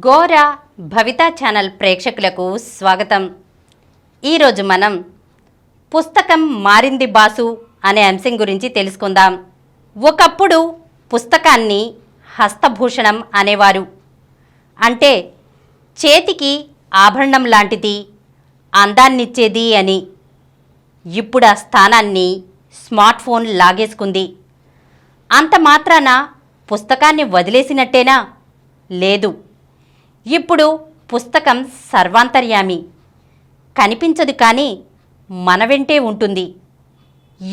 గోర భవిత ఛానల్ ప్రేక్షకులకు స్వాగతం. ఈరోజు మనం పుస్తకం మారింది బాసు అనే అంశం గురించి తెలుసుకుందాం. ఒకప్పుడు పుస్తకాన్ని హస్తభూషణం అనేవారు. అంటే చేతికి ఆభరణం లాంటిది, అందాన్నిచ్చేది అని. ఇప్పుడు ఆ స్థానాన్ని స్మార్ట్ ఫోన్ లాగేసుకుంది. అంత మాత్రాన పుస్తకాన్ని వదిలేసినట్టేనా? లేదు. ఇప్పుడు పుస్తకం సర్వాంతర్యామి. కనిపించదు కానీ మన వెంటే ఉంటుంది.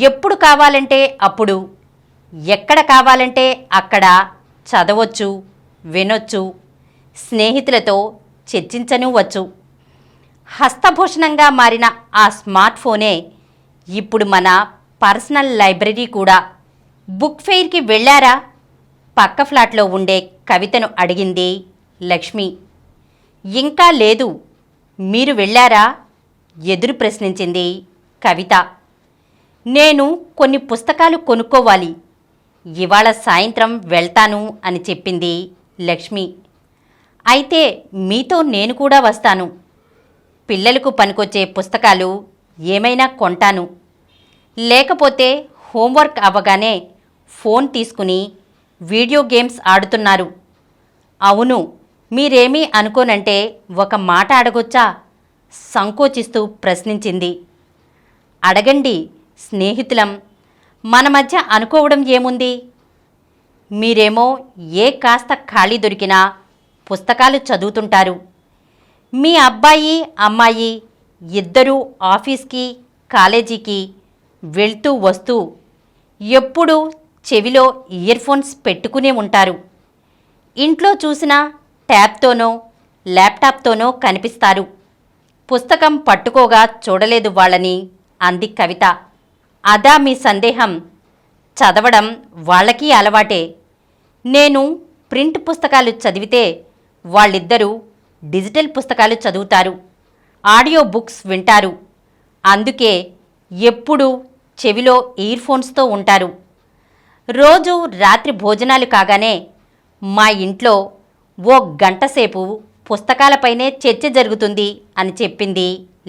ఎప్పుడు కావాలంటే అప్పుడు, ఎక్కడ కావాలంటే అక్కడ చదవచ్చు, వినొచ్చు, స్నేహితులతో చర్చించనూవచ్చు. హస్తభూషణంగా మారిన ఆ స్మార్ట్ ఫోనే ఇప్పుడు మన పర్సనల్ లైబ్రరీ కూడా. బుక్ ఫెయిర్కి వెళ్ళారా? పక్క ఫ్లాట్లో ఉండే కవితను అడిగింది లక్ష్మి. ఇంకా లేదు, మీరు వెళ్ళారా? ఎదురు ప్రశ్నించింది కవిత. నేను కొన్ని పుస్తకాలు కొనుక్కోవాలి, ఇవాళ సాయంత్రం వెళ్తాను అని చెప్పింది లక్ష్మి. అయితే మీతో నేను కూడా వస్తాను. పిల్లలకు పనికొచ్చే పుస్తకాలు ఏమైనా కొంటాను. లేకపోతే హోంవర్క్ అవ్వగానే ఫోన్ తీసుకుని వీడియో గేమ్స్ ఆడుతున్నారు. అవును, మీరేమీ అనుకోనంటే ఒక మాట అడగొచ్చా? సంకోచిస్తూ ప్రశ్నించింది. అడగండి, స్నేహితులం, మన మధ్య అనుకోవడం ఏముంది? మీరేమో ఏ కాస్త ఖాళీ దొరికినా పుస్తకాలు చదువుతుంటారు. మీ అబ్బాయి అమ్మాయి ఇద్దరూ ఆఫీస్కి కాలేజీకి వెళ్తూ వస్తూ ఎప్పుడూ చెవిలో ఇయర్ఫోన్స్ పెట్టుకునే ఉంటారు. ఇంట్లో చూసినా ట్యాబ్తోనో ల్యాప్టాప్తోనో కనిపిస్తారు. పుస్తకం పట్టుకోగా చూడలేదు వాళ్ళని అంది కవిత. అదా మీ సందేహం? చదవడం వాళ్ళకి అలవాటే. నేను ప్రింట్ పుస్తకాలు చదివితే వాళ్ళిద్దరూ డిజిటల్ పుస్తకాలు చదువుతారు, ఆడియో బుక్స్ వింటారు. అందుకే ఎప్పుడూ చెవిలో ఇయర్ఫోన్స్తో ఉంటారు. రోజు రాత్రి భోజనాలు కాగానే మా ఇంట్లో ఓ గంటసేపు పుస్తకాలపైనే చర్చ జరుగుతుంది అని చెప్పింది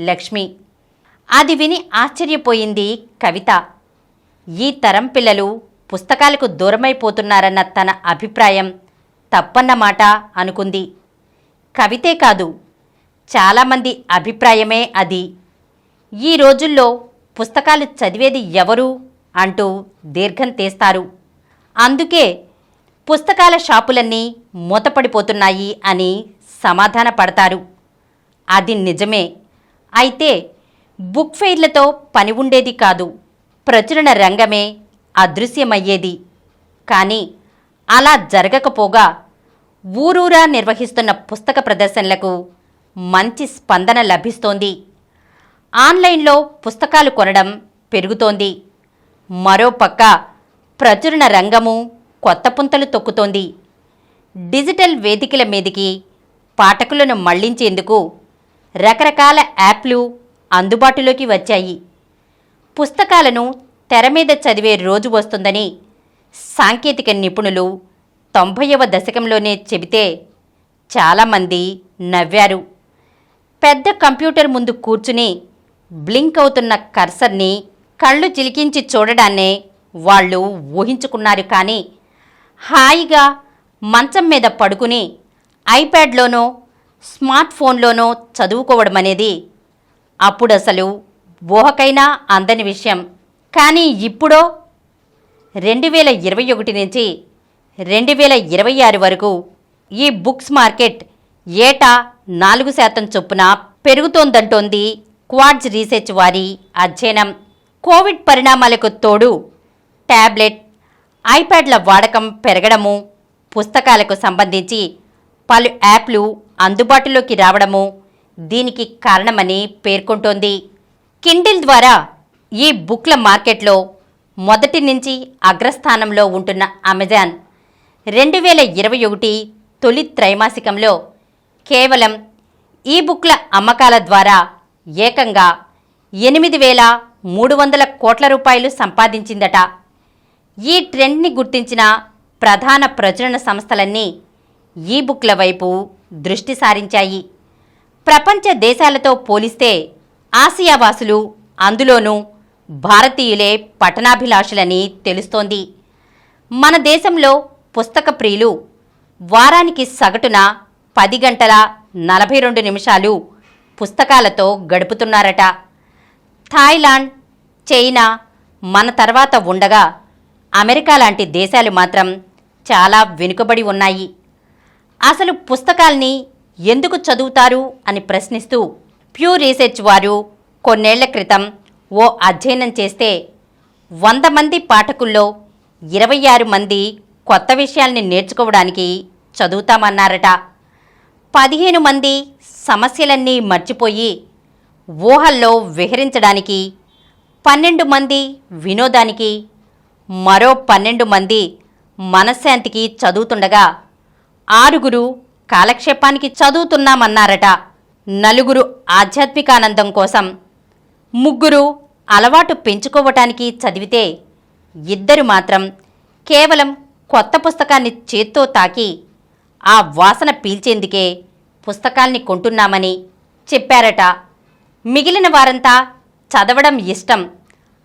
లక్ష్మి. అది విని ఆశ్చర్యపోయింది కవిత. ఈ తరం పిల్లలు పుస్తకాలకు దూరమైపోతున్నారన్న తన అభిప్రాయం తప్పన్నమాట అనుకుంది. కవితే కాదు, చాలామంది అభిప్రాయమే అది. ఈ రోజుల్లో పుస్తకాలు చదివేది ఎవరు అంటూ దీర్ఘం తీస్తారు. అందుకే పుస్తకాల షాపులన్నీ మూతపడిపోతున్నాయి అని సమాధాన పడతారు. అది నిజమే. అయితే బుక్ ఫెయిర్లతో పని ఉండేది కాదు, ప్రచురణ రంగమే అదృశ్యమయ్యేది. కానీ అలా జరగకపోగా ఊరూరా నిర్వహిస్తున్న పుస్తక ప్రదర్శనలకు మంచి స్పందన లభిస్తోంది. ఆన్లైన్లో పుస్తకాలు కొనడం పెరుగుతోంది. మరోపక్క ప్రచురణ రంగము కొత్త పుంతలు తొక్కుతోంది. డిజిటల్ వేదికల మీదికి పాఠకులను మళ్లించేందుకు రకరకాల యాప్లు అందుబాటులోకి వచ్చాయి. పుస్తకాలను తెర మీద చదివే రోజు వస్తుందని సాంకేతిక నిపుణులు 90వ దశకంలోనే చెబితే చాలామంది నవ్వారు. పెద్ద కంప్యూటర్ ముందు కూర్చుని బ్లింక్ అవుతున్న కర్సర్ని కళ్ళు చిలికించి చూడడాన్నే వాళ్ళు ఊహించుకున్నారు. కానీ హాయిగా మంచం మీద పడుకుని ఐప్యాడ్లోనో స్మార్ట్ ఫోన్లోనో చదువుకోవడం అనేది అప్పుడసలు ఊహకైనా అందని విషయం. కానీ ఇప్పుడో 2021 నుంచి 2026 వరకు ఈ బుక్స్ మార్కెట్ ఏటా 4% చొప్పున పెరుగుతోందంటోంది క్వార్ట్జ్ రీసెర్చ్ వారి అధ్యయనం. కోవిడ్ పరిణామాలకు తోడు ట్యాబ్లెట్, ఐప్యాడ్ల వాడకం పెరగడము, పుస్తకాలకు సంబంధించి పలు యాప్లు అందుబాటులోకి రావడము దీనికి కారణమని పేర్కొంటోంది. కిండిల్ ద్వారా ఈ బుక్ల మార్కెట్లో మొదటి నుంచి అగ్రస్థానంలో ఉంటున్న అమెజాన్ 2021 తొలి త్రైమాసికంలో కేవలం ఈ బుక్ల అమ్మకాల ద్వారా ఏకంగా 8,300 కోట్ల రూపాయలు సంపాదించిందట. ఈ ట్రెండ్ని గుర్తించిన ప్రధాన ప్రచురణ సంస్థలన్నీ ఈ బుక్ల వైపు దృష్టి సారించాయి. ప్రపంచ దేశాలతో పోలిస్తే ఆసియావాసులు, అందులోనూ భారతీయులే పఠనాభిలాషులని తెలుస్తోంది. మన దేశంలో పుస్తక ప్రియులు వారానికి సగటున 10 గంటల 42 నిమిషాలు పుస్తకాలతో గడుపుతున్నారట. థాయిలాండ్, చైనా మన తర్వాత ఉండగా అమెరికా లాంటి దేశాలు మాత్రం చాలా వెనుకబడి ఉన్నాయి. అసలు పుస్తకాల్ని ఎందుకు చదువుతారు అని ప్రశ్నిస్తూ ప్యూ రీసెర్చ్ వారు కొన్నేళ్ల క్రితం ఓ అధ్యయనం చేస్తే 100 మంది పాఠకుల్లో 26 మంది కొత్త విషయాల్ని నేర్చుకోవడానికి చదువుతామన్నారట. 15 మంది సమస్యలన్నీ మర్చిపోయి ఊహల్లో విహరించడానికి, 12 మంది వినోదానికి, మరో 12 మంది మనశ్శాంతికి చదువుతుండగా 6 కాలక్షేపానికి చదువుతున్నామన్నారట. 4 ఆధ్యాత్మికానందం కోసం, 3 అలవాటు పెంచుకోవటానికి చదివితే 2 మాత్రం కేవలం కొత్త పుస్తకాన్ని చేత్తో తాకి ఆ వాసన పీల్చేందుకే పుస్తకాల్ని కొంటున్నామని చెప్పారట. మిగిలిన వారంతా చదవడం ఇష్టం,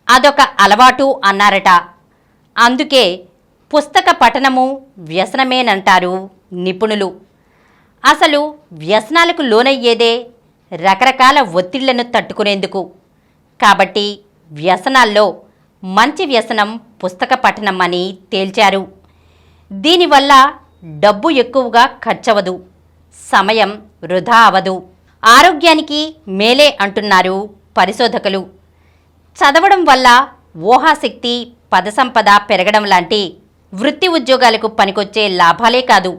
అదొక అలవాటు అన్నారట. అందుకే పుస్తక పఠనము వ్యసనమేనంటారు నిపుణులు. అసలు వ్యసనాలకు లోనయ్యేదే రకరకాల ఒత్తిళ్లను తట్టుకునేందుకు. కాబట్టి వ్యసనాల్లో మంచి వ్యసనం పుస్తక పఠనం అని తేల్చారు. దీనివల్ల డబ్బు ఎక్కువగా ఖర్చవదు, సమయం వృధా అవదు, ఆరోగ్యానికి మేలే అంటున్నారు పరిశోధకులు. చదవడం వల్ల ఊహాశక్తి, పదసంపద పెరగడం లాంటి వృత్తి ఉద్యోగాలకు పనికొచ్చే లాభాలే కాదు,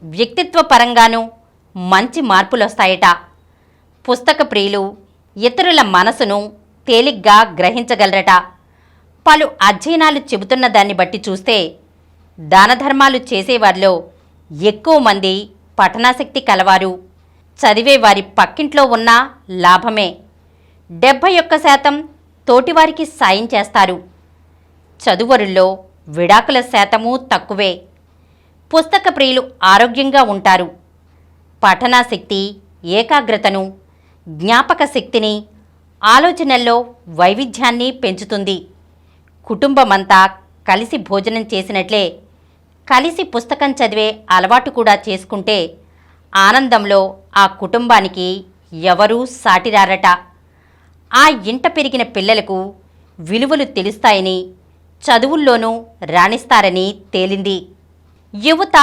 వ్యక్తిత్వ పరంగానూ మంచి మార్పులొస్తాయట. పుస్తక ప్రియులు ఇతరుల మనసును తేలిగ్గా గ్రహించగలరట. పలు అధ్యయనాలు చెబుతున్న దాన్ని బట్టి చూస్తే దానధర్మాలు చేసేవారిలో ఎక్కువ మంది పఠనాసక్తి కలవారు, చదివేవారి పక్కింట్లో ఉన్నా లాభమే. 71% తోటివారికి సాయం చేస్తారు. చదువరుల్లో విడాకుల శాతమూ తక్కువే. పుస్తక ప్రియులు ఆరోగ్యంగా ఉంటారు. పఠనాశక్తి, ఏకాగ్రతను, జ్ఞాపక శక్తిని, ఆలోచనల్లో వైవిధ్యాన్ని పెంచుతుంది. కుటుంబమంతా కలిసి భోజనం చేసినట్లే కలిసి పుస్తకం చదివే అలవాటు కూడా చేసుకుంటే ఆనందంలో ఆ కుటుంబానికి ఎవరూ సాటిరారట. ఆ ఇంట పెరిగిన పిల్లలకు విలువలు తెలుస్తాయని, చదువుల్లోనూ రాణిస్తారని తేలింది. యువత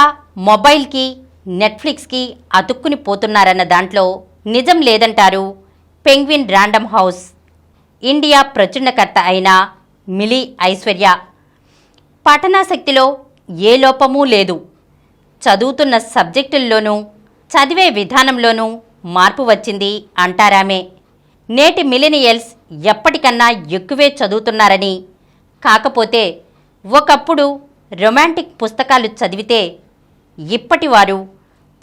మొబైల్కి, నెట్ఫ్లిక్స్కి అతుక్కుని పోతున్నారన్న దాంట్లో నిజం లేదంటారు పెంగ్విన్ ర్యాండమ్ హౌస్ ఇండియా ప్రచురణకర్త అయిన మిలీ ఐశ్వర్య. పఠనాశక్తిలో ఏ లోపమూ లేదు. చదువుతున్న సబ్జెక్టుల్లోనూ, చదివే విధానంలోనూ మార్పు వచ్చింది అంటారామే. నేటి మిలీనియల్స్ ఎప్పటికన్నా ఎక్కువే చదువుతున్నారని, కాకపోతే ఒకప్పుడు రొమాంటిక్ పుస్తకాలు చదివితే ఇప్పటివారు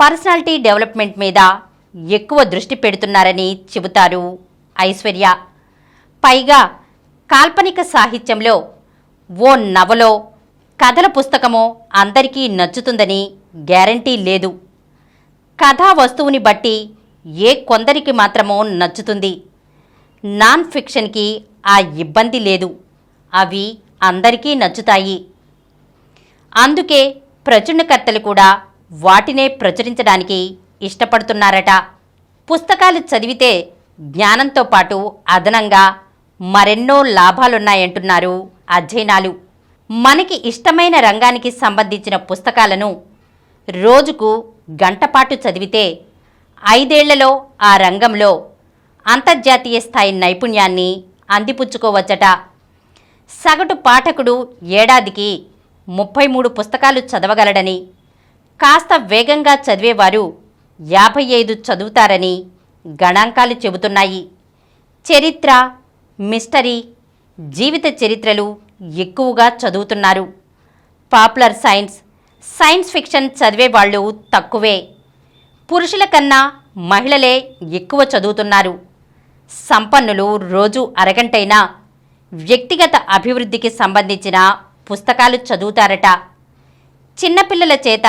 పర్సనాలిటీ డెవలప్మెంట్ మీద ఎక్కువ దృష్టి పెడుతున్నారని చెబుతారు ఐశ్వర్య. పైగా కాల్పనిక సాహిత్యంలో ఓ నవలో, కథల పుస్తకమో అందరికీ నచ్చుతుందని గ్యారంటీ లేదు. కథా వస్తువుని బట్టి ఏ కొందరికి మాత్రమో నచ్చుతుంది. నాన్ ఫిక్షన్కి ఆ ఇబ్బంది లేదు, అవి అందరికీ నచ్చుతాయి. అందుకే ప్రచురణకర్తలు కూడా వాటినే ప్రచురించడానికి ఇష్టపడుతున్నారట. పుస్తకాలు చదివితే జ్ఞానంతో పాటు అదనంగా మరెన్నో లాభాలున్నాయంటున్నారు అధ్యయనాలు. మనకి ఇష్టమైన రంగానికి సంబంధించిన పుస్తకాలను రోజుకు గంటపాటు చదివితే 5 ఏళ్లలో ఆ రంగంలో అంతర్జాతీయ స్థాయి నైపుణ్యాన్ని అందిపుచ్చుకోవచ్చట. సగటు పాఠకుడు ఏడాదికి 33 పుస్తకాలు చదవగలడని, కాస్త వేగంగా చదివేవారు 55 చదువుతారని గణాంకాలు చెబుతున్నాయి. చరిత్ర, మిస్టరీ, జీవిత చరిత్రలు ఎక్కువగా చదువుతున్నారు. పాపులర్ సైన్స్, సైన్స్ ఫిక్షన్ చదివేవాళ్ళు తక్కువే. పురుషుల కన్నా మహిళలే ఎక్కువ చదువుతున్నారు. సంపన్నులు రోజు అరగంటైనా వ్యక్తిగత అభివృద్ధికి సంబంధించిన పుస్తకాలు చదువుతారట. చిన్నపిల్లల చేత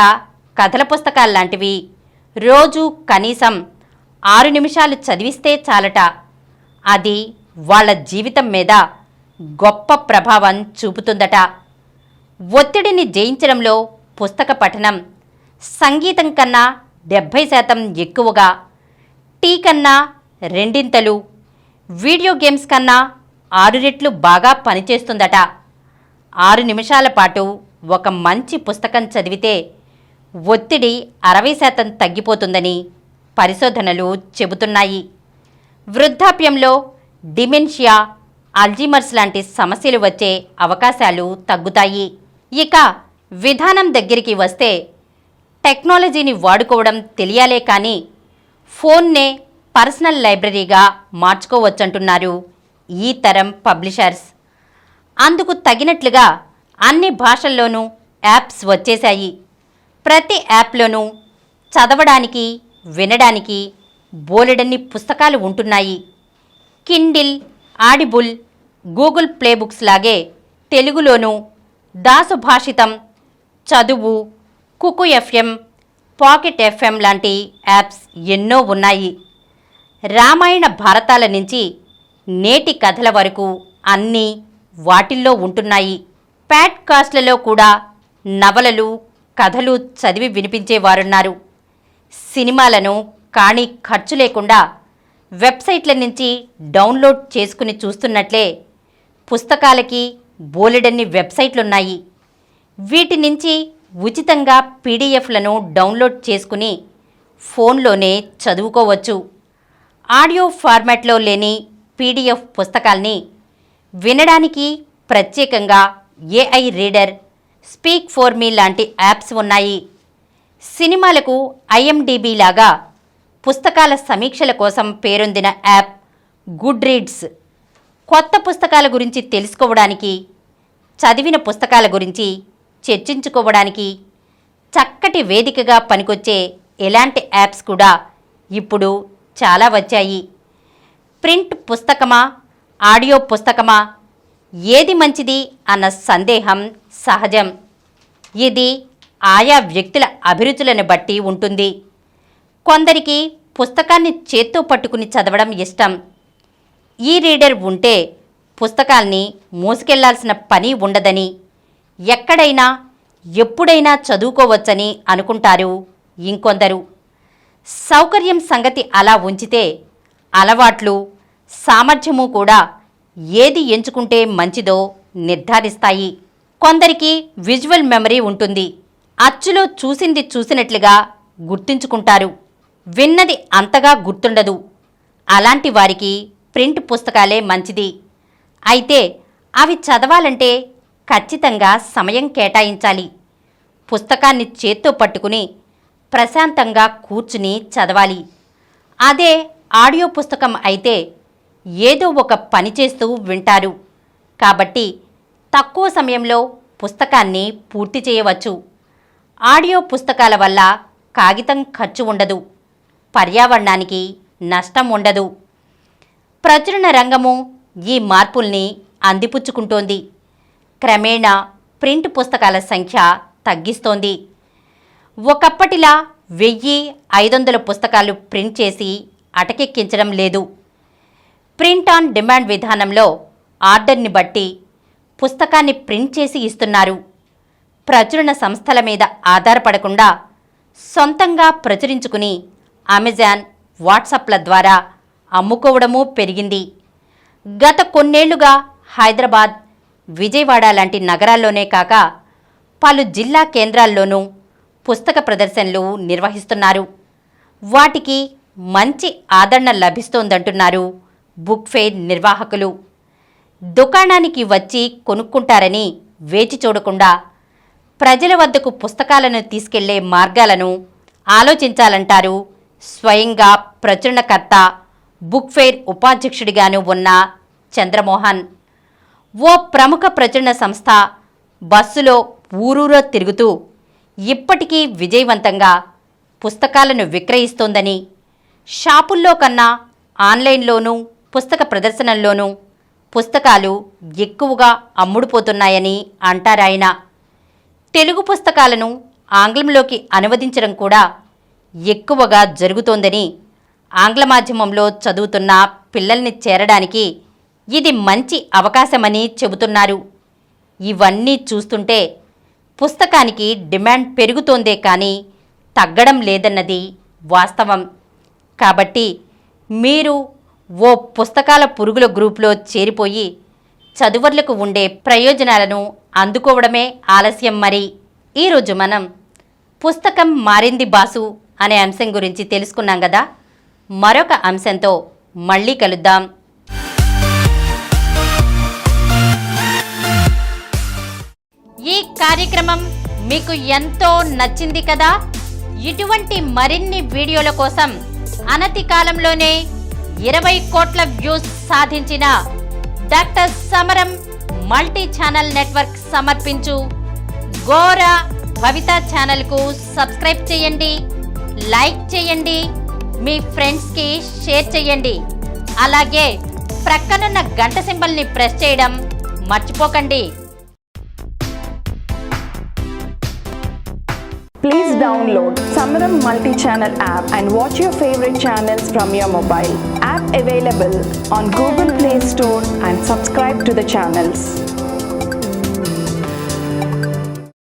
కథల పుస్తకాల్లాంటివి రోజు కనీసం 6 నిమిషాలు చదివిస్తే చాలట. అది వాళ్ళ జీవితం మీద గొప్ప ప్రభావం చూపుతుందట. ఒత్తిడిని జయించడంలో పుస్తక పఠనం సంగీతం కన్నా 70% ఎక్కువగా, టీ కన్నా రెండింతలు, వీడియో గేమ్స్ కన్నా 6 రెట్లు బాగా పనిచేస్తుందట. 6 నిమిషాల పాటు ఒక మంచి పుస్తకం చదివితే ఒత్తిడి 60% తగ్గిపోతుందని పరిశోధనలు చెబుతున్నాయి. వృద్ధాప్యంలో డిమెన్షియా, అల్జీమర్స్ లాంటి సమస్యలు వచ్చే అవకాశాలు తగ్గుతాయి. ఇక విధానం దగ్గరికి వస్తే టెక్నాలజీని వాడుకోవడం తెలియాలే కానీ ఫోన్నే పర్సనల్ లైబ్రరీగా మార్చుకోవచ్చంటున్నారు ఈ తరం పబ్లిషర్స్. అందుకు తగినట్లుగా అన్ని భాషల్లోనూ యాప్స్ వచ్చేశాయి. ప్రతి యాప్లోనూ చదవడానికి, వినడానికి బోలెడన్ని పుస్తకాలు ఉంటున్నాయి. Kindle, audible, Google play books లాగే తెలుగులోనూ దాసుభాషితం, చదువు, కుకు ఎఫ్ఎం, పాకెట్ ఎఫ్ఎం లాంటి యాప్స్ ఎన్నో ఉన్నాయి. రామాయణ భారతాల నుంచి నేటి కథల వరకు అన్నీ వాటిల్లో ఉంటున్నాయి. పాడ్కాస్ట్లలో కూడా నవలలు, కథలు చదివి వినిపించేవారున్నారు. సినిమాలను కానీ ఖర్చు లేకుండా వెబ్సైట్ల నుంచి డౌన్లోడ్ చేసుకుని చూస్తున్నట్లే పుస్తకాలకి బోలెడన్ని వెబ్సైట్లున్నాయి. వీటి నుంచి ఉచితంగా పీడిఎఫ్లను డౌన్లోడ్ చేసుకుని ఫోన్లోనే చదువుకోవచ్చు. ఆడియో ఫార్మాట్లో లేని పీడిఎఫ్ పుస్తకాల్ని వినడానికి ప్రత్యేకంగా AI reader, speak for me లాంటి యాప్స్ ఉన్నాయి. సినిమాలకు ఐఎండిబి లాగా పుస్తకాల సమీక్షల కోసం పేరొందిన యాప్ గుడ్ రీడ్స్ కొత్త పుస్తకాల గురించి తెలుసుకోవడానికి, చదివిన పుస్తకాల గురించి చర్చించుకోవడానికి చక్కటి వేదికగా పనికొచ్చే ఎలాంటి యాప్స్ కూడా ఇప్పుడు చాలా వచ్చాయి. ప్రింట్ పుస్తకమా, ఆడియో పుస్తకమా, ఏది మంచిది అన్న సందేహం సహజం. ఇది ఆయా వ్యక్తుల అభిరుచులను బట్టి ఉంటుంది. కొందరికి పుస్తకాన్ని చేత్తో పట్టుకుని చదవడం ఇష్టం. ఈ రీడర్ ఉంటే పుస్తకాల్ని మోసుకెళ్లాల్సిన పని ఉండదని, ఎక్కడైనా ఎప్పుడైనా చదువుకోవచ్చని అనుకుంటారు ఇంకొందరు. సౌకర్యం సంగతి అలా ఉంచితే అలవాట్లు, సామర్థ్యము కూడా ఏది ఎంచుకుంటే మంచిదో నిర్ధారిస్తాయి. కొందరికి విజువల్ మెమరీ ఉంటుంది. అచ్చులో చూసింది చూసినట్లుగా గుర్తుంచుకుంటారు. విన్నది అంతగా గుర్తుండదు. అలాంటి వారికి ప్రింట్ పుస్తకాలే మంచిది. అయితే అవి చదవాలంటే ఖచ్చితంగా సమయం కేటాయించాలి. పుస్తకాన్ని చేత్తో పట్టుకుని ప్రశాంతంగా కూర్చుని చదవాలి. అదే ఆడియో పుస్తకం అయితే ఏదో ఒక పని చేస్తూ వింటారు. కాబట్టి తక్కువ సమయంలో పుస్తకాన్ని పూర్తి చేయవచ్చు. ఆడియో పుస్తకాల వల్ల కాగితం ఖర్చు ఉండదు, పర్యావరణానికి నష్టం ఉండదు. ప్రచురణ రంగము ఈ మార్పుల్ని అందిపుచ్చుకుంటోంది. క్రమేణా ప్రింట్ పుస్తకాల సంఖ్య తగ్గిస్తోంది. ఒకప్పటిలా 1000-500 పుస్తకాలు ప్రింట్ చేసి అటకెక్కించడం లేదు. ప్రింట్ ఆన్ డిమాండ్ విధానంలో ఆర్డర్ని బట్టి పుస్తకాన్ని ప్రింట్ చేసి ఇస్తున్నారు. ప్రచురణ సంస్థల మీద ఆధారపడకుండా సొంతంగా ప్రచురించుకుని అమెజాన్, వాట్సాప్ల ద్వారా అమ్ముకోవడమూ పెరిగింది. గత కొన్నేళ్లుగా హైదరాబాద్, విజయవాడ లాంటి నగరాల్లోనే కాక పలు జిల్లా కేంద్రాల్లోనూ పుస్తక ప్రదర్శనలు నిర్వహిస్తున్నారు. వాటికి మంచి ఆదరణ లభిస్తోందంటున్నారు బుక్ ఫెయిర్ నిర్వాహకులు. దుకాణానికి వచ్చి కొనుక్కుంటారని వేచి చూడకుండా ప్రజల వద్దకు పుస్తకాలను తీసుకెళ్లే మార్గాలను ఆలోచించాలంటారు స్వయంగా ప్రచురణకర్త, బుక్ ఫెయిర్ ఉపాధ్యక్షుడిగాను ఉన్న చంద్రమోహన్. ఓ ప్రముఖ ప్రచురణ సంస్థ బస్సులో ఊరూరో తిరుగుతూ ఇప్పటికీ విజయవంతంగా పుస్తకాలను విక్రయిస్తోందని, షాపుల్లో కన్నా ఆన్లైన్లోనూ పుస్తక ప్రదర్శనల్లోనూ పుస్తకాలు ఎక్కువగా అమ్ముడుపోతున్నాయని అంటారాయన. తెలుగు పుస్తకాలను ఆంగ్లంలోకి అనువదించడం కూడా ఎక్కువగా జరుగుతోందని, ఆంగ్ల మాధ్యమంలో చదువుతున్న పిల్లల్ని చేరడానికి ఇది మంచి అవకాశమని చెబుతున్నారు. ఇవన్నీ చూస్తుంటే పుస్తకానికి డిమాండ్ పెరుగుతోందే కానీ తగ్గడం లేదన్నది వాస్తవం. కాబట్టి మీరు ఓ పుస్తకాల పురుగుల గ్రూపులో చేరిపోయి చదువర్లకు ఉండే ప్రయోజనాలను అందుకోవడమే ఆలస్యం. మరి ఈరోజు మనం పుస్తకం మారింది బాసు అనే అంశం గురించి తెలుసుకున్నాం కదా. మరొక అంశంతో మళ్ళీ కలుద్దాం. ఈ కార్యక్రమం మీకు ఎంతో నచ్చింది కదా. ఇటువంటి మరిన్ని వీడియోల కోసం అనతి కాలంలోనే 20 కోట్ల వ్యూస్ సాధించిన డాక్టర్ సమరం మల్టీ ఛానల్ నెట్వర్క్ సమర్పించు గోరా భవిత ఛానల్కు సబ్స్క్రైబ్ చేయండి, లైక్ చేయండి, మీ ఫ్రెండ్స్కి షేర్ చేయండి. అలాగే ప్రక్కనున్న గంట సింబల్ని ప్రెస్ చేయడం మర్చిపోకండి. Please download Samaram Multi-Channel app and watch your favorite channels from your mobile. App available on Google Play Store and subscribe to the channels.